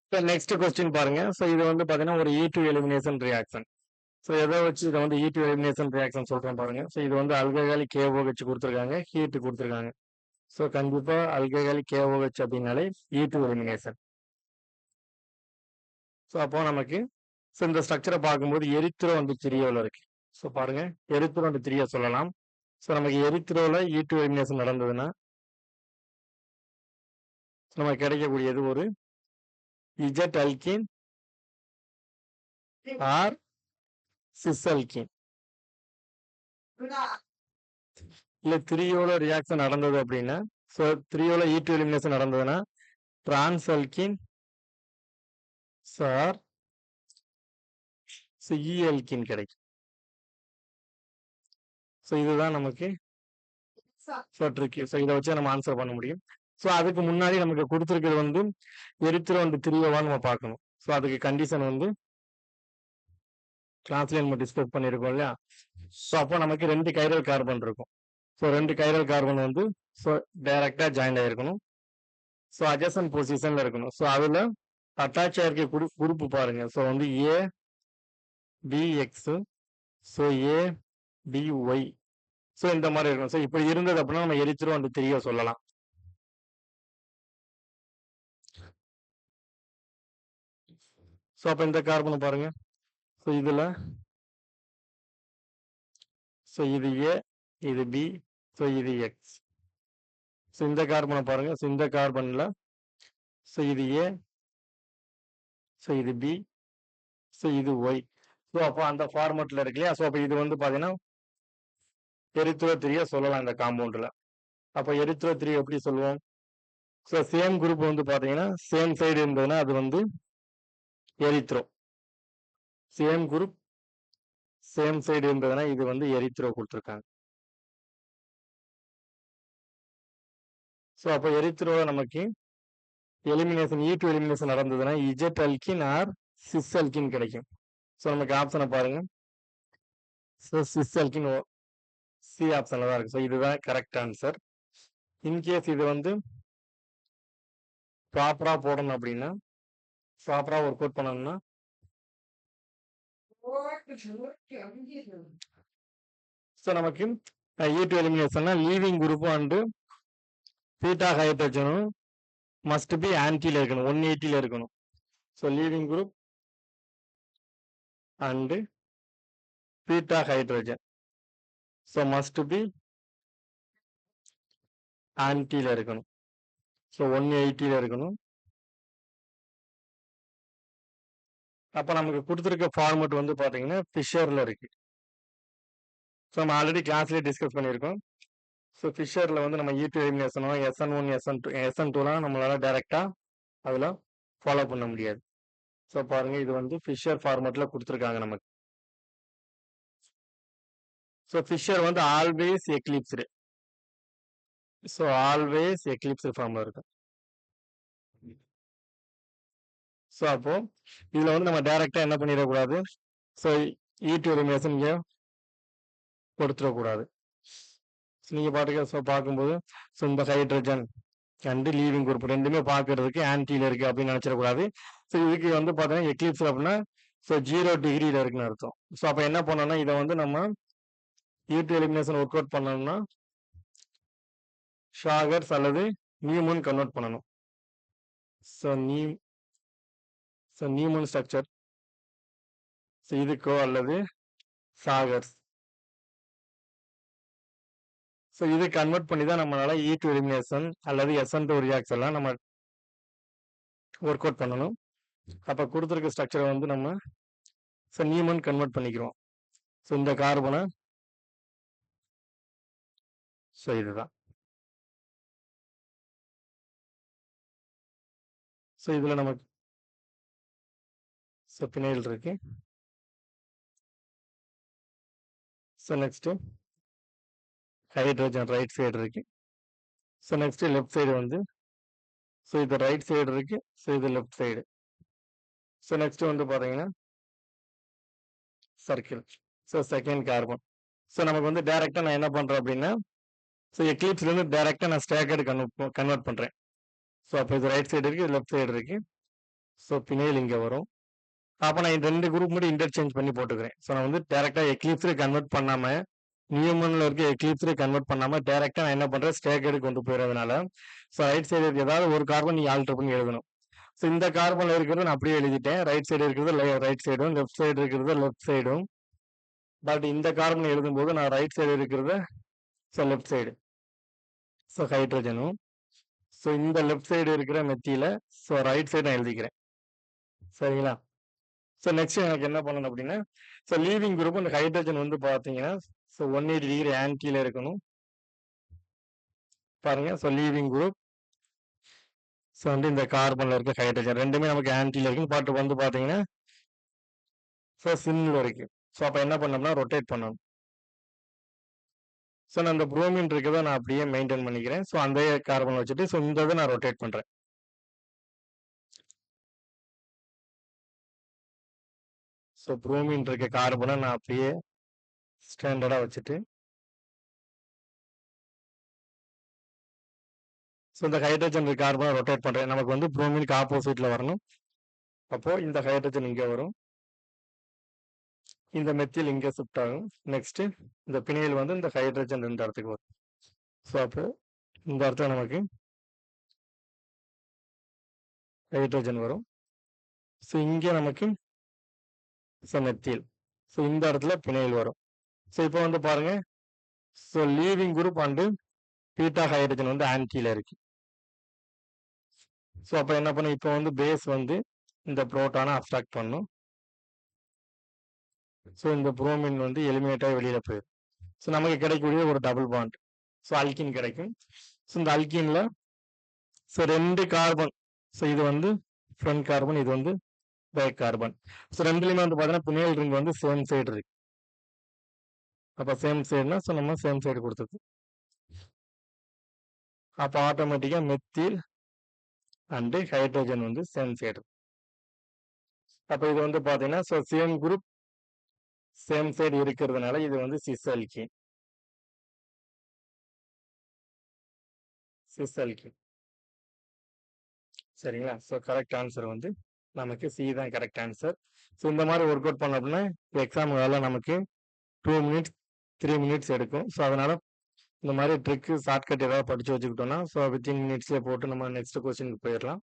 இப்போ next question பாருங்க. So இது வந்து பார்த்தீங்கன்னா ஒரு E2 எலிமினேஷன் ரியாக்ஷன். ஸோ எதை வச்சு இதை வந்து E2 எலிமினேஷன் ரியாக்ஷன் சொல்றேன் பாருங்க. ஸோ இது வந்து அல்கஹாலிக் KOH கொடுத்துருக்காங்க, ஹீட் கொடுத்துருக்காங்க. ஸோ கண்டிப்பா அல்கஹாலிக் KOH அப்படின்னாலே E2 எலிமினேஷன். ஸோ அப்போ நமக்கு ஸோ இந்த ஸ்ட்ரக்சரை பார்க்கும்போது எரித்ரோ வந்து திரியோல இருக்கு. ஸோ பாருங்க எரித்ரோ வந்து திரியா சொல்லலாம். ஸோ நமக்கு எரித்ரோல E2 எலிமினேஷன் நடந்ததுன்னா நமக்கு கிடைக்கக்கூடியது ஒரு E Z alkene or cis alkene. இல்ல த்ரீயோட ரியாக்ஷன் நடந்தது அப்படின்னா ஸோ த்ரீயோட E2 எலிமினேஷன் நடந்ததுன்னா டிரான்ஸ் அல்கின் சார் இ அல்கின் கிடைக்கும். ஸோ இதுதான் நமக்கு ஸோ ட்ரிக். ஸோ இதை வச்சு நம்ம ஆன்சர் பண்ண முடியும். ஸோ அதுக்கு முன்னாடி நமக்கு கொடுத்துருக்கிறது வந்து எரித்ரோ வந்து த்ரீயோவான்னு நம்ம பார்க்கணும். ஸோ அதுக்கு கண்டிஷன் வந்து கிளாஸ்ல நம்ம டிஸ்கஸ் பண்ணியிருக்கோம் இல்லையா. ஸோ அப்போ நமக்கு 2 கைரல் கார்பன் இருக்கும். ஸோ 2 கைரல் கார்பன் வந்து ஸோ டைரக்டா ஜாயின் ஆயிருக்கணும். ஸோ அட்ஜசன்ட் பொசிஷன்ல இருக்கணும். ஸோ அதுல அட்டாச் ஆயிருக்க குரூப் பாருங்க. ஸோ வந்து ஏ பி எக்ஸ், ஸோ ஏ பி ஒய், ஸோ இந்த மாதிரி இருக்கும். ஸோ இப்படி இருந்தது அப்படின்னா நம்ம எரித்ரோ வந்து த்ரீயோ சொல்லலாம். ஸோ அப்போ இந்த கார்பனை பாருங்க. ஸோ இதுல ஸோ இது ஏ, இது பி, ஸோ இது எக்ஸ். ஸோ இந்த கார்பனை பாருங்க. ஸோ இந்த கார்பன்ல ஸோ இது ஏ, ஸோ இது பி, ஸோ இது ஒய். ஸோ அப்போ அந்த ஃபார்மேட்ல இருக்கு இல்லையா. ஸோ அப்போ இது வந்து பாத்தீங்கன்னா எரித்ரோ த்ரீயா சொல்லலாம் இந்த காம்பவுண்ட்ல. அப்போ எரித்ரோ த்ரீ எப்படி சொல்லுவோம்? ஸோ சேம் குரூப் வந்து பாத்தீங்கன்னா சேம் சைடு இருந்ததுன்னா அது வந்து erythro. Same group same side இருந்ததுன்னா இது வந்து எரித்ரோ கொடுத்துருக்காங்க. ஸோ அப்போ எரித்ரோ நமக்கு எலிமினேஷன் E2 எலிமினேஷன் நடந்ததுன்னா E Z alkene or cis alkene கிடைக்கும். ஸோ நமக்கு ஆப்ஷனை பாருங்க. ஸோ சிஸ் அல்கின் சி ஆப்ஷன்ல தான் இருக்கு. ஸோ இதுதான் கரெக்ட் ஆன்சர். இன்கேஸ் இது வந்து ப்ராப்பரா போடணும் அப்படின்னா ப்ராப்பரா ஒர்க் அவுட் பண்ணணும்னா ஸோ நமக்கு E2 எலிமினேஷன்னா லீவிங் குரூப்பும் அண்டு பீட்டா ஹைட்ரஜனும் மஸ்ட் பி ஆன்டில இருக்கணும், 180ல இருக்கணும். So leaving group and beta hydrogen so must be ஆன்டில இருக்கணும். ஸோ 180ல இருக்கணும். அப்போ நமக்கு கொடுத்துருக்க ஃபார்மேட் வந்து பார்த்தீங்கன்னா ஃபிஷர்ல இருக்கு. ஸோ நம்ம ஆல்ரெடி கிளாஸ்லேயே டிஸ்கஸ் பண்ணியிருக்கோம். ஸோ ஃபிஷரில் வந்து நம்ம E2 எலிமினேஷனோ SN1 SN2லாம் நம்மளால டைரெக்டா அதில் ஃபாலோ பண்ண முடியாது. ஸோ பாருங்க இது வந்து ஃபிஷர் ஃபார்மேட்டில் கொடுத்துருக்காங்க நமக்கு. ஸோ ஃபிஷர் வந்து always eclipsed. So always eclipsed ஃபார்மில் இருக்கும். ஸோ அப்போ இதில் வந்து நம்ம டைரெக்டாக என்ன பண்ணிடக்கூடாது. ஸோ E2 எலிமினேஷன் இங்கே கொடுத்துடக்கூடாது. ஸோ நீங்கள் பாட்டுக்கு ஸோ பார்க்கும்போது ஸோ இந்த ஹைட்ரஜன் அண்டு லீவிங் குரூப் ரெண்டுமே பார்க்கறதுக்கு ஆன்டில இருக்கு அப்படின்னு நினைச்சிடக்கூடாது. ஸோ இதுக்கு வந்து பார்த்தீங்கன்னா எக்லிப்ஸ் அப்படின்னா ஸோ 0 டிகிரியில் இருக்குன்னு அர்த்தம். ஸோ அப்போ என்ன பண்ணோம்னா இதை வந்து நம்ம E2 எலிமினேஷன் ஒர்க் அவுட் பண்ணணும்னா ஷாகர்ஸ் அல்லது நியூமன் கன்வெர்ட் பண்ணணும். ஸோ நியூமன் ஸ்ட்ரக்சர் ஸோ இதுக்கோ அல்லது ஷாகர்ஸ். ஸோ இது கன்வெர்ட் பண்ணி தான் நம்மளால E2 எலிமினேஷன் அல்லது SN2 ரியாக்ஸ் எல்லாம் நம்ம ஒர்க் அவுட் பண்ணணும். அப்போ கொடுத்துருக்க ஸ்ட்ரக்சரை வந்து நம்ம ஸோ நியூமன் கன்வெர்ட் பண்ணிக்கிறோம். ஸோ இந்த கார்பனை ஸோ இதுதான். ஸோ இதில் நமக்கு ஸோ பினைல் இருக்கு. So next hydrogen right side இருக்கு. ஸோ நெக்ஸ்ட்டு லெஃப்ட் சைடு வந்து ஸோ இது ரைட் சைடு இருக்கு. ஸோ இது லெஃப்ட் சைடு. ஸோ நெக்ஸ்ட் வந்து பார்த்தீங்கன்னா circle. So second carbon. So நமக்கு வந்து டைரெக்டாக நான் என்ன பண்ணுறேன் அப்படின்னா ஸோ எக்லிப்ஸ்லேருந்து டைரெக்டாக நான் ஸ்டேக்கர்டு கன்வெர்ட் பண்ணுறேன். ஸோ அப்போ இது ரைட் சைடு இருக்கு, இது லெஃப்ட் சைடு இருக்கு. ஸோ பினைல் இங்கே வரும். அப்போ நான் 2 குரூப் மட்டும் இன்டர்சேஞ்ச் பண்ணி போட்டுக்கிறேன். ஸோ நான் வந்து டேரெக்டாக எக்லிப்ஸில் கன்வெர்ட் பண்ணாமல், நியூமனில் இருக்க எக்லிப்ஸில் கன்வெர்ட் பண்ணாமல் டேரெக்டாக நான் என்ன பண்ணுறேன், ஸ்டேக்கர்டு கொண்டு போயிடுறதுனால, ஸோ ரைட் சைடு இருக்க ஏதாவது ஒரு கார்பன் நீங்கள் ஆல்டர் பண்ணி எழுதணும். ஸோ இந்த கார்பனில் இருக்கிறத நான் அப்படியே எழுதிட்டேன். ரைட் சைடு இருக்கிறது ரைட் சைடும், லெஃப்ட் சைடு இருக்கிறது லெஃப்ட் சைடும். பட் இந்த கார்பன் எழுதும்போது நான் ரைட் சைடு இருக்கிறத ஸோ லெஃப்ட் சைடு, ஸோ ஹைட்ரஜனும், ஸோ இந்த லெஃப்ட் சைடு இருக்கிற மெத்தியில ஸோ ரைட் சைடு நான் எழுதிக்கிறேன். சரிங்களா? ஸோ நெக்ஸ்ட் எனக்கு என்ன பண்ணணும் அப்படின்னா, ஸோ லீவிங் குரூப் இந்த ஹைட்ரஜன் வந்து பார்த்தீங்கன்னா ஸோ 180 டிகிரி ஆன்டியில் இருக்கணும். பாருங்க, ஸோ லீவிங் குரூப் ஸோ வந்து இந்த கார்பனில் இருக்க ஹைட்ரஜன் ரெண்டுமே நமக்கு ஆன்டியில் இருக்கு. பட் வந்து பார்த்தீங்கன்னா ஸோ சின்னில் இருக்கு. ஸோ அப்போ என்ன பண்ணோம்னா ரொட்டேட் பண்ணணும். ஸோ நான் இந்த புரோமின் இருக்கிறத நான் அப்படியே மெயின்டைன் பண்ணிக்கிறேன். ஸோ அந்த கார்பன் வச்சுட்டு ஸோ இந்த இதை நான் ரொட்டேட் பண்ணுறேன். ஸோ புரோமின் இருக்க கார்பனை நான் அப்படியே ஸ்டாண்டர்டாக வச்சுட்டு ஸோ இந்த ஹைட்ரஜன் இருக்க கார்பனை ரொட்டேட் பண்ணுறேன். நமக்கு வந்து புரோமினுக்கு ஆப்போசிட்டில் வரணும். அப்போது இந்த ஹைட்ரஜன் இங்கே வரும், இந்த மெத்தில் இங்கே ஷிஃப்ட் ஆகும். நெக்ஸ்ட்டு இந்த பிணையில் வந்து இந்த ஹைட்ரஜன் இந்த இடத்துக்கு வரும். ஸோ அப்போ இந்த இடத்துல நமக்கு ஹைட்ரஜன் வரும். ஸோ இங்கே நமக்கு ஸோ மெத்தில், ஸோ இந்த இடத்துல பிணையில் வரும். ஸோ இப்போ வந்து பாருங்க, so leaving group and beta hydrogen வந்து ஆன்டியில் இருக்கு. ஸோ அப்போ என்ன பண்ணும், இப்போ வந்து பேஸ் வந்து இந்த புரோட்டானை அப்ஸ்ட்ராக்ட் பண்ணும். ஸோ இந்த புரோமின் வந்து எலிமினேட்டாக வெளியில் போயிடும். ஸோ நமக்கு கிடைக்கக்கூடிய ஒரு டபுள் பாண்ட், ஸோ அல்கின் கிடைக்கும். ஸோ இந்த அல்கின்ல ஸோ 2 கார்பன், ஸோ இது வந்து ஃப்ரண்ட் கார்பன், இது வந்து பேக் கார்பன். ஸோ ரெண்டுலையுமே வந்து பார்த்தீங்கன்னா பிணையல் ரிங் வந்து சேம் சைடு இருக்கு. அப்போ சேம் சைடுனா ஸோ நம்ம சேம் சைடு கொடுத்தது. அப்போ ஆட்டோமேட்டிக்காக மெத்தில் அண்டு ஹைட்ரஜன் வந்து சேம் சைடு. அப்போ இது வந்து பார்த்தீங்கன்னா so same group same side இருக்கிறதுனால இது வந்து சிஸ் அல்கின். சரிங்களா? ஸோ கரெக்ட் ஆன்சர் வந்து நமக்கு சி தான் கரெக்ட் ஆன்சர். ஸோ இந்த மாதிரி ஒர்க் அவுட் பண்ண அப்படின்னா எக்ஸாம் வேலை நமக்கு 2 மினிட்ஸ் 3 மினிட்ஸ் எடுக்கும். ஸோ அதனால இந்த மாதிரி ட்ரிக்கு ஷார்ட்கட் ஏதாவது படிச்சு வச்சுக்கிட்டோம்னா ஸோ வித்தின் மினிட்ஸ்லேயே போட்டு நம்ம நெக்ஸ்ட் கொஸ்டினுக்கு போயிடலாம்.